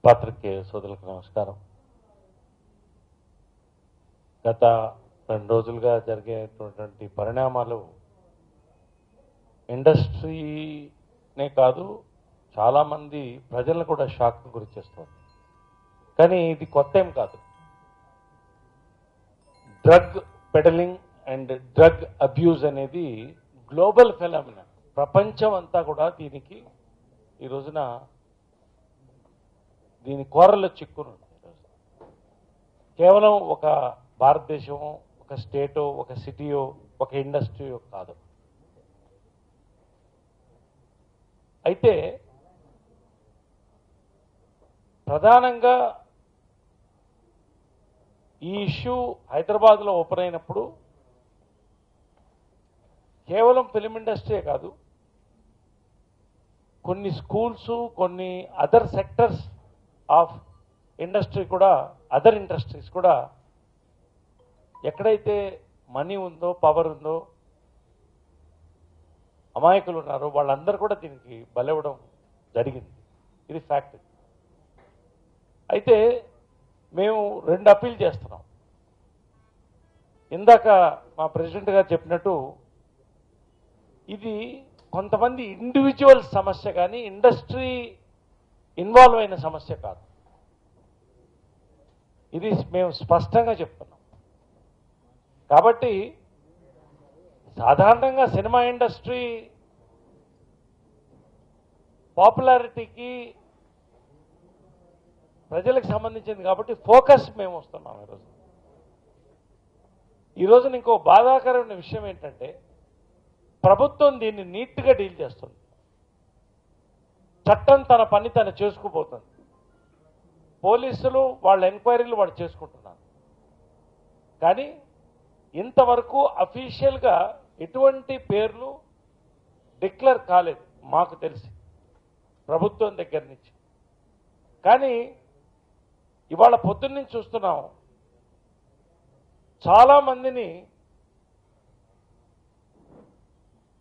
పాత్రికేయ సోదరులకు నమస్కారం. గత 2 రోజులుగా జరిగేటువంటి పరిణామాలు ఇండస్ట్రీనే కాదు చాలామంది ప్రజలను కూడా షాక్ గురి చేస్తుంది. కానీ ఇది కొత్త ఏం కాదు. Drug peddling and drug abuse అనేది గ్లోబల్ ఫెనామినా. ప్రపంచం అంతా కూడా దీనికి ఈ రోజున దీని కోరల్లో చిక్కును. కేవలం ఒక భారతదేశం, ఒక స్టేటో, ఒక సిటీయో, ఒక ఇండస్ట్రీయో కాదు. అయితే ప్రధానంగా ఈ ఇష్యూ హైదరాబాద్లో ఓపెన్ అయినప్పుడు కేవలం ఫిలిం ఇండస్ట్రీయే కాదు, కొన్ని స్కూల్స్, కొన్ని అదర్ సెక్టర్స్ ఆఫ్ ఇండస్ట్రీ కూడా, అదర్ ఇండస్ట్రీస్ కూడా ఎక్కడైతే మనీ ఉందో, పవర్ ఉందో, అమాయకులు ఉన్నారో వాళ్ళందరూ కూడా దీనికి బలవ్వడం జరిగింది. ఇది ఫ్యాక్ట్. అయితే మేము 2 అప్పీల్ చేస్తున్నాం. ఇందాక మా ప్రెసిడెంట్ గారు చెప్పినట్టు ఇది కొంతమంది ఇండివిజువల్ సమస్య కానీ ఇండస్ట్రీ ఇన్వాల్వ్ అయిన సమస్య కాదు. ఇది మేము స్పష్టంగా చెప్తున్నాం. కాబట్టి సాధారణంగా సినిమా ఇండస్ట్రీ పాపులారిటీకి ప్రజలకు సంబంధించింది కాబట్టి ఫోకస్ మేము వస్తున్నాం ఈరోజు ఇంకో బాధాకరమైన విషయం ఏంటంటే ప్రభుత్వం దీన్ని నీట్గా డీల్ చేస్తుంది. చట్టం తన పని తను చేసుకుపోతుంది. పోలీసులు వాళ్ళ ఎంక్వైరీలు వాళ్ళు చేసుకుంటున్నారు. కానీ ఇంతవరకు అఫీషియల్గా ఎటువంటి పేర్లు డిక్లేర్ కాలేదు మాకు తెలిసి ప్రభుత్వం దగ్గర నుంచి. కానీ ఇవాళ పొద్దున్నుంచి చూస్తున్నాం, చాలామందిని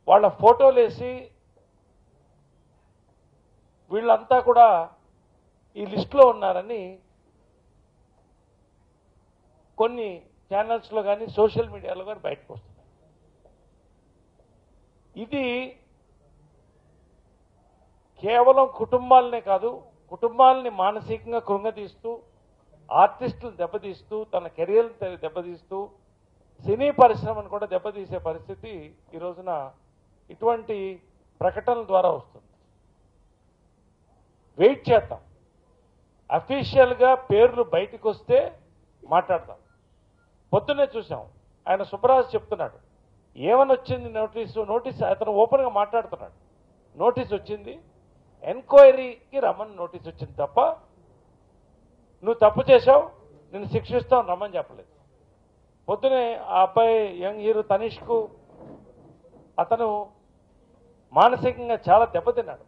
వాళ్ళ ఫోటోలు వేసి వీళ్ళంతా కూడా ఈ లిస్టులో ఉన్నారని కొన్ని ఛానల్స్లో కానీ సోషల్ మీడియాలో కానీ బయటకు వస్తున్నాయి. ఇది కేవలం కుటుంబాలనే కాదు, కుటుంబాలని మానసికంగా కృంగతీస్తూ, ఆర్టిస్టులను దెబ్బతీస్తూ, తన కెరియర్ని దెబ్బతీస్తూ, సినీ పరిశ్రమను కూడా దెబ్బతీసే పరిస్థితి ఈ రోజున ఇటువంటి ప్రకటనల ద్వారా వస్తుంది. వెయిట్ చేద్దాం. అఫీషియల్గా పేర్లు బయటకు వస్తే మాట్లాడదాం. పొద్దున్నే చూసాం, ఆయన సుబ్బరాజు చెప్తున్నాడు, ఏమని వచ్చింది నోటీసు అతను ఓపెన్గా మాట్లాడుతున్నాడు. నోటీస్ వచ్చింది, ఎంక్వైరీకి రమ్మని నోటీస్ వచ్చింది తప్ప నువ్వు తప్పు చేశావు, నేను శిక్షిస్తావు రమ్మని చెప్పలేదు. పొద్దునే ఆ అబ్బాయి యంగ్ హీరో తనీష్కు అతను మానసికంగా చాలా దెబ్బతిన్నాడు.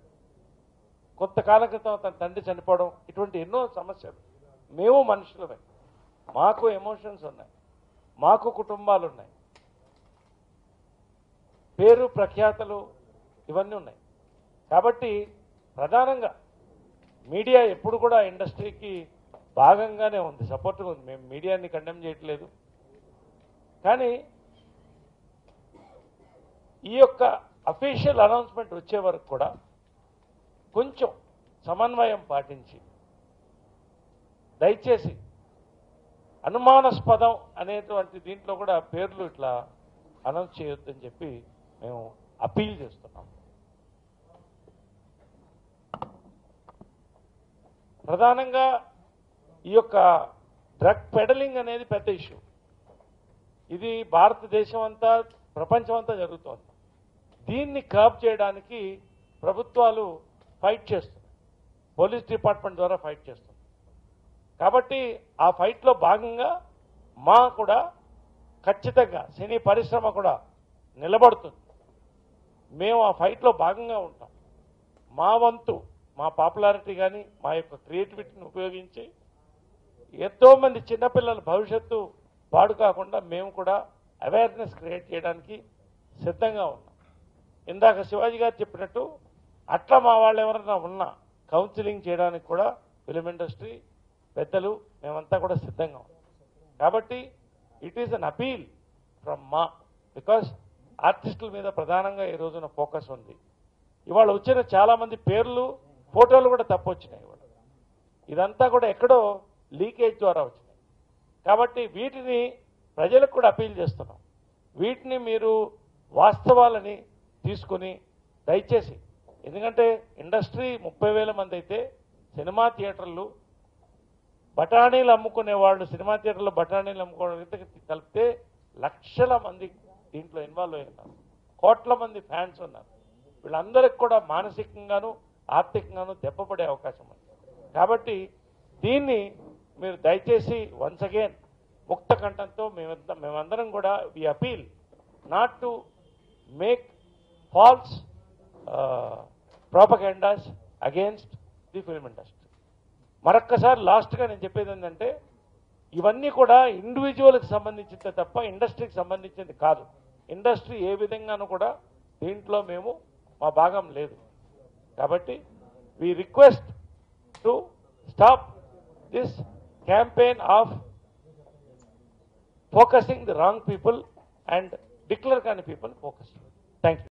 కొంతకాలం క్రితం తన తండ్రి చనిపోవడం, ఇటువంటి ఎన్నో సమస్యలు. మేము మనుషులమే, మాకు ఎమోషన్స్ ఉన్నాయి, మాకు కుటుంబాలు ఉన్నాయి, పేరు ప్రఖ్యాతలు ఇవన్నీ ఉన్నాయి. కాబట్టి ప్రధానంగా మీడియా ఎప్పుడు కూడా ఇండస్ట్రీకి భాగంగానే ఉంది, సపోర్ట్గా ఉంది. మేము మీడియాని కండెమ్ చేయట్లేదు. కానీ ఈ యొక్క అఫీషియల్ అనౌన్స్మెంట్ వచ్చే వరకు కూడా కొంచెం సమన్వయం పాటించి దయచేసి అనుమానాస్పదం అనేటువంటి దీంట్లో కూడా పేర్లు ఇట్లా అనౌన్స్ చేయొద్దని చెప్పి మేము అప్పీల్ చేస్తున్నాం. ప్రధానంగా ఈ యొక్క డ్రగ్ పెడలింగ్ అనేది పెద్ద ఇష్యూ. ఇది భారతదేశం అంతా, ప్రపంచం అంతా జరుగుతోంది. దీన్ని కర్బ్ చేయడానికి ప్రభుత్వాలు ఫైట్ చేస్తున్నాయి, పోలీస్ డిపార్ట్మెంట్ ద్వారా ఫైట్ చేస్తుంది. కాబట్టి ఆ ఫైట్లో భాగంగా మా కూడా ఖచ్చితంగా సినీ పరిశ్రమ కూడా నిలబడుతుంది. మేము ఆ ఫైట్లో భాగంగా ఉంటాం. మా వంతు, మా పాపులారిటీ కానీ మా యొక్క క్రియేటివిటీని ఉపయోగించి ఎంతోమంది చిన్నపిల్లల భవిష్యత్తు పాడు కాకుండా మేము కూడా అవేర్నెస్ క్రియేట్ చేయడానికి సిద్ధంగా ఉన్నాం. ఇందాక శివాజీ గారు చెప్పినట్టు అట్లా మా వాళ్ళు ఎవరైనా ఉన్నా కౌన్సిలింగ్ చేయడానికి కూడా ఫిలిం ఇండస్ట్రీ పెద్దలు మేమంతా కూడా సిద్ధంగా ఉన్నాం. కాబట్టి it is an appeal from because ఆర్టిస్టుల మీద ప్రధానంగా ఈ రోజున ఫోకస్ ఉంది. ఇవాళ వచ్చిన చాలామంది పేర్లు ఫోటోలు కూడా తప్పు వచ్చినాయి. ఇవాళ ఇదంతా కూడా ఎక్కడో లీకేజ్ ద్వారా వచ్చినాయి. కాబట్టి వీటిని ప్రజలకు కూడా అపీల్ చేస్తున్నాం. వీటిని మీరు వాస్తవాలని తీసుకుని దయచేసి, ఎందుకంటే ఇండస్ట్రీ 30,000 మంది అయితే సినిమా థియేటర్లు బఠానీలు అమ్ముకునే వాళ్ళు సినిమా థియేటర్లో బఠానీలు అమ్ముకోవడానికి కలిపితే లక్షల మంది దీంట్లో ఇన్వాల్వ్ అయి ఉన్నారు. కోట్ల మంది ఫ్యాన్స్ ఉన్నారు. వీళ్ళందరికీ కూడా మానసికంగాను ఆర్థికంగాను దెబ్బపడే అవకాశం ఉంది. కాబట్టి దీన్ని మీరు దయచేసి వన్స్ అగైన్ ముక్త కంఠంతో మేమందరం కూడా we appeal not to make false propagandas against the film industry. మరొక్కసారి లాస్ట్గా నేను చెప్పేది ఏంటంటే, ఇవన్నీ కూడా ఇండివిజువల్కి సంబంధించిందే తప్ప ఇండస్ట్రీకి సంబంధించింది కాదు. ఇండస్ట్రీ ఏ విధంగానూ కూడా దీంట్లో మేము మా భాగం లేదు. కాబట్టి we request to stop this campaign of focusing the wrong people and declare కాని పీపుల్ ఫోకస్. Thank you.